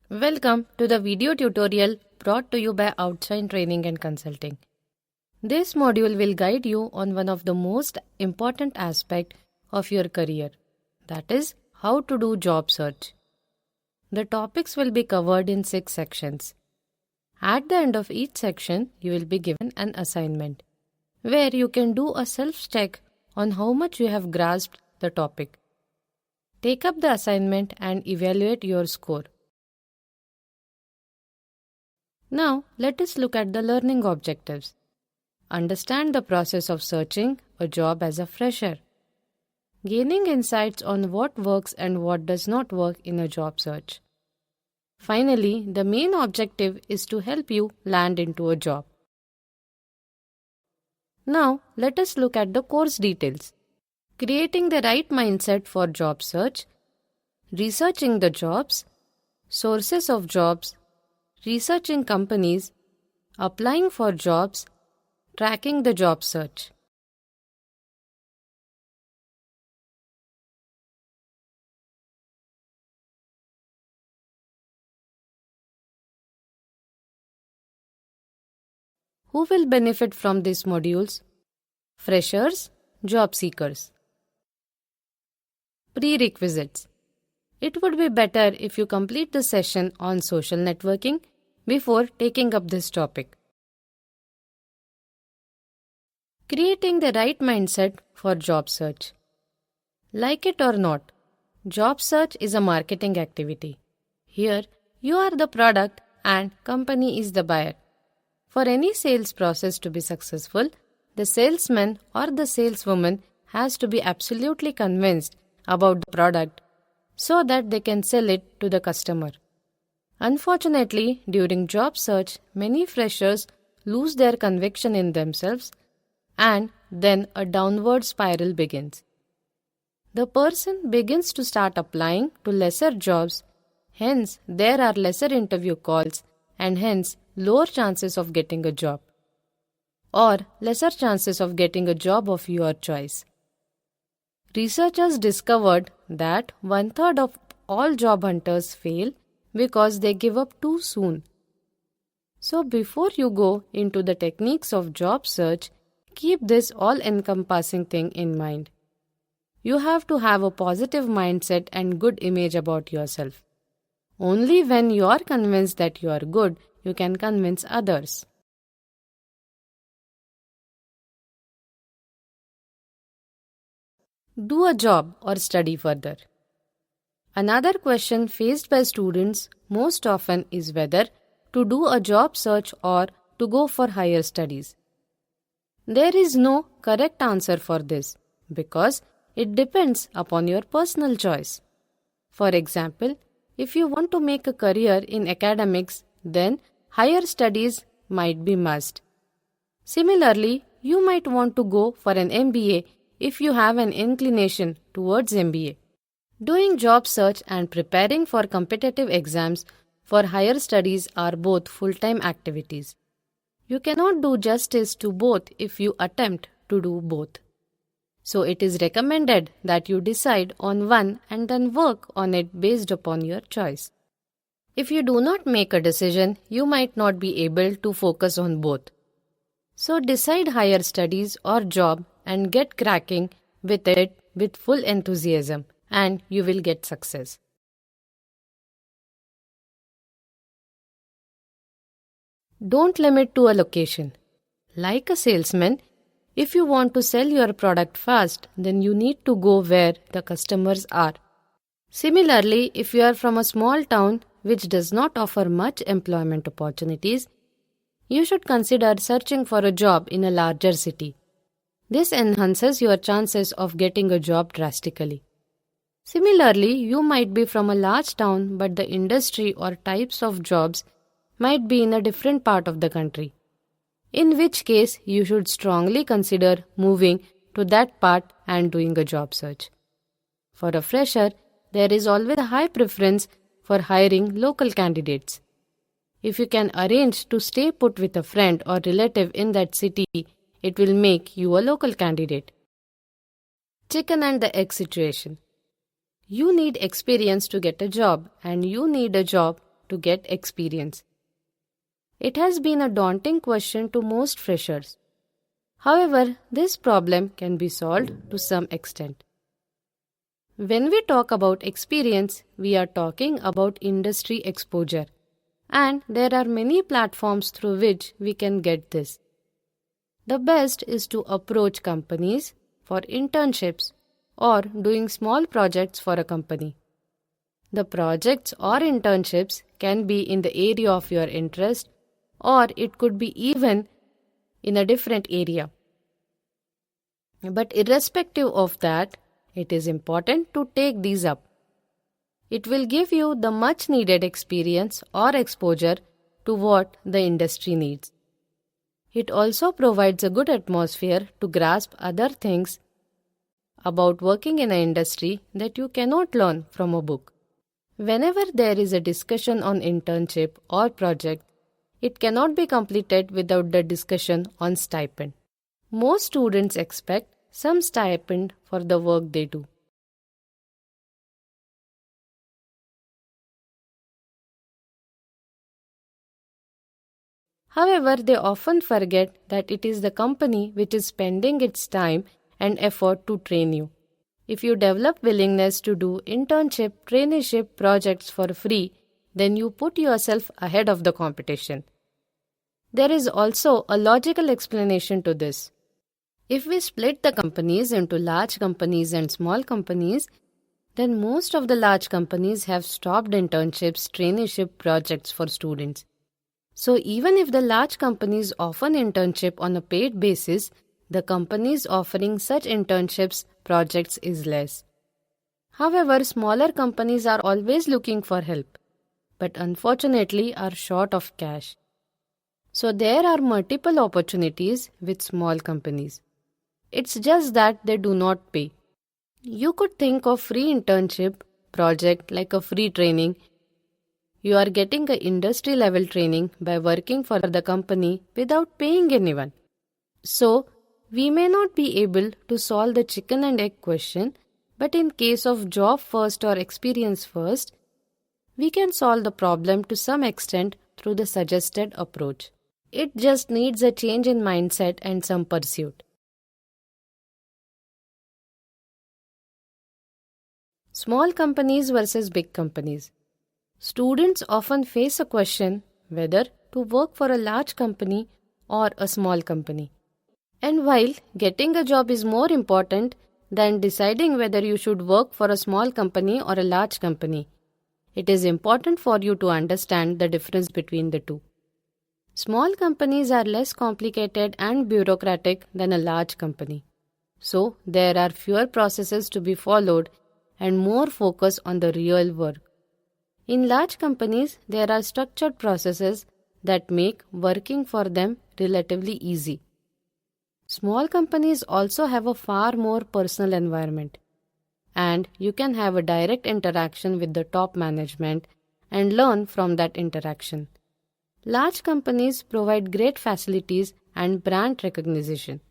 Welcome to the video tutorial brought to you by Outshine Training and Consulting. This module will guide you on one of the most important aspects of your career, that is, how to do job search. The topics will be covered in 6 sections. At the end of each section, you will be given an assignment, where you can do a self-check on how much you have grasped the topic. Take up the assignment and evaluate your score. Now, let us look at the learning objectives. Understand the process of searching a job as a fresher. Gaining insights on what works and what does not work in a job search. Finally, the main objective is to help you land into a job. Now, let us look at the course details. Creating the right mindset for job search, researching the jobs, sources of jobs, researching companies, applying for jobs, tracking the job search. Who will benefit from these modules? Freshers, job seekers. Prerequisites. It would be better if you complete the session on social networking before taking up this topic. Creating the right mindset for job search. Like it or not, job search is a marketing activity. Here, you are the product and company is the buyer. For any sales process to be successful, the salesman or the saleswoman has to be absolutely convinced about the product so that they can sell it to the customer. Unfortunately, during job search, many freshers lose their conviction in themselves and then a downward spiral begins. The person begins to start applying to lesser jobs, hence there are lesser interview calls and hence lower chances of getting a job or lesser chances of getting a job of your choice. Researchers discovered that 1/3 of all job hunters fail because they give up too soon. So before you go into the techniques of job search, keep this all-encompassing thing in mind. You have to have a positive mindset and good image about yourself. Only when you are convinced that you are good, you can convince others. Do a job or study further. Another question faced by students most often is whether to do a job search or to go for higher studies. There is no correct answer for this because it depends upon your personal choice. For example, if you want to make a career in academics, then higher studies might be must. Similarly, you might want to go for an MBA if you have an inclination towards MBA. Doing job search and preparing for competitive exams for higher studies are both full-time activities. You cannot do justice to both if you attempt to do both. So it is recommended that you decide on one and then work on it based upon your choice. If you do not make a decision, you might not be able to focus on both. So decide higher studies or job and get cracking with it with full enthusiasm and you will get success. Don't limit to a location. Like a salesman, if you want to sell your product fast, then you need to go where the customers are. Similarly, if you are from a small town which does not offer much employment opportunities, you should consider searching for a job in a larger city. This enhances your chances of getting a job drastically. Similarly, you might be from a large town but the industry or types of jobs might be in a different part of the country, in which case you should strongly consider moving to that part and doing a job search. For a fresher, there is always a high preference for hiring local candidates. If you can arrange to stay put with a friend or relative in that city, it will make you a local candidate. Chicken and the egg situation. You need experience to get a job and you need a job to get experience. It has been a daunting question to most freshers. However, this problem can be solved to some extent. When we talk about experience, we are talking about industry exposure, and there are many platforms through which we can get this. The best is to approach companies for internships or doing small projects for a company. The projects or internships can be in the area of your interest, or it could be even in a different area. But irrespective of that, it is important to take these up. It will give you the much needed experience or exposure to what the industry needs. It also provides a good atmosphere to grasp other things about working in an industry that you cannot learn from a book. Whenever there is a discussion on internship or project, it cannot be completed without the discussion on stipend. Most students expect some stipend for the work they do. However, they often forget that it is the company which is spending its time and effort to train you. If you develop willingness to do internship, traineeship projects for free, then you put yourself ahead of the competition. There is also a logical explanation to this. If we split the companies into large companies and small companies, then most of the large companies have stopped internships, traineeship projects for students. So even if the large companies offer internship on a paid basis, the companies offering such internships projects is less. However, smaller companies are always looking for help, but unfortunately are short of cash. So there are multiple opportunities with small companies. It's just that they do not pay. You could think of free internship project like a free training. You are getting an industry level training by working for the company without paying anyone. So, we may not be able to solve the chicken and egg question, but in case of job first or experience first, we can solve the problem to some extent through the suggested approach. It just needs a change in mindset and some pursuit. Small companies versus big companies. Students often face a question whether to work for a large company or a small company. And while getting a job is more important than deciding whether you should work for a small company or a large company, it is important for you to understand the difference between the two. Small companies are less complicated and bureaucratic than a large company. So, there are fewer processes to be followed and more focus on the real work. In large companies, there are structured processes that make working for them relatively easy. Small companies also have a far more personal environment, and you can have a direct interaction with the top management and learn from that interaction. Large companies provide great facilities and brand recognition.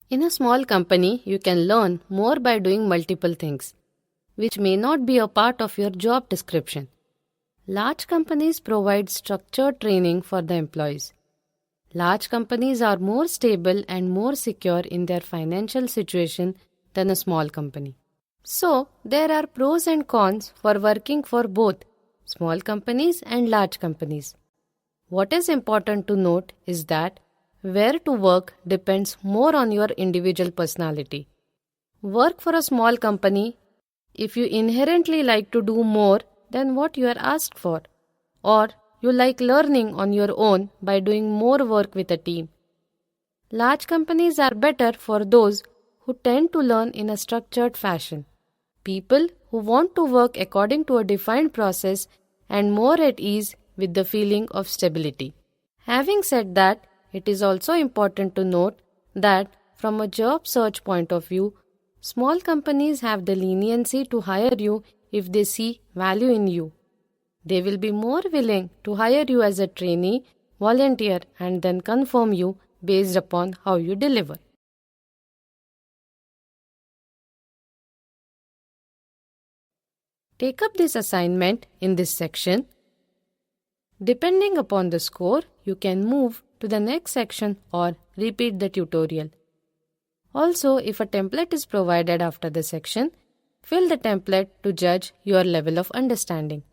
In a small company, you can learn more by doing multiple things, which may not be a part of your job description. Large companies provide structured training for the employees. Large companies are more stable and more secure in their financial situation than a small company. So, there are pros and cons for working for both small companies and large companies. What is important to note is that where to work depends more on your individual personality. Work for a small company if you inherently like to do more than what you are asked for, or you like learning on your own by doing more work with a team. Large companies are better for those who tend to learn in a structured fashion. People who want to work according to a defined process and more at ease with the feeling of stability. Having said that, it is also important to note that from a job search point of view, small companies have the leniency to hire you if they see value in you. They will be more willing to hire you as a trainee, volunteer, and then confirm you based upon how you deliver. Take up this assignment in this section. Depending upon the score, you can move to the next section or repeat the tutorial. Also, if a template is provided after the section, fill the template to judge your level of understanding.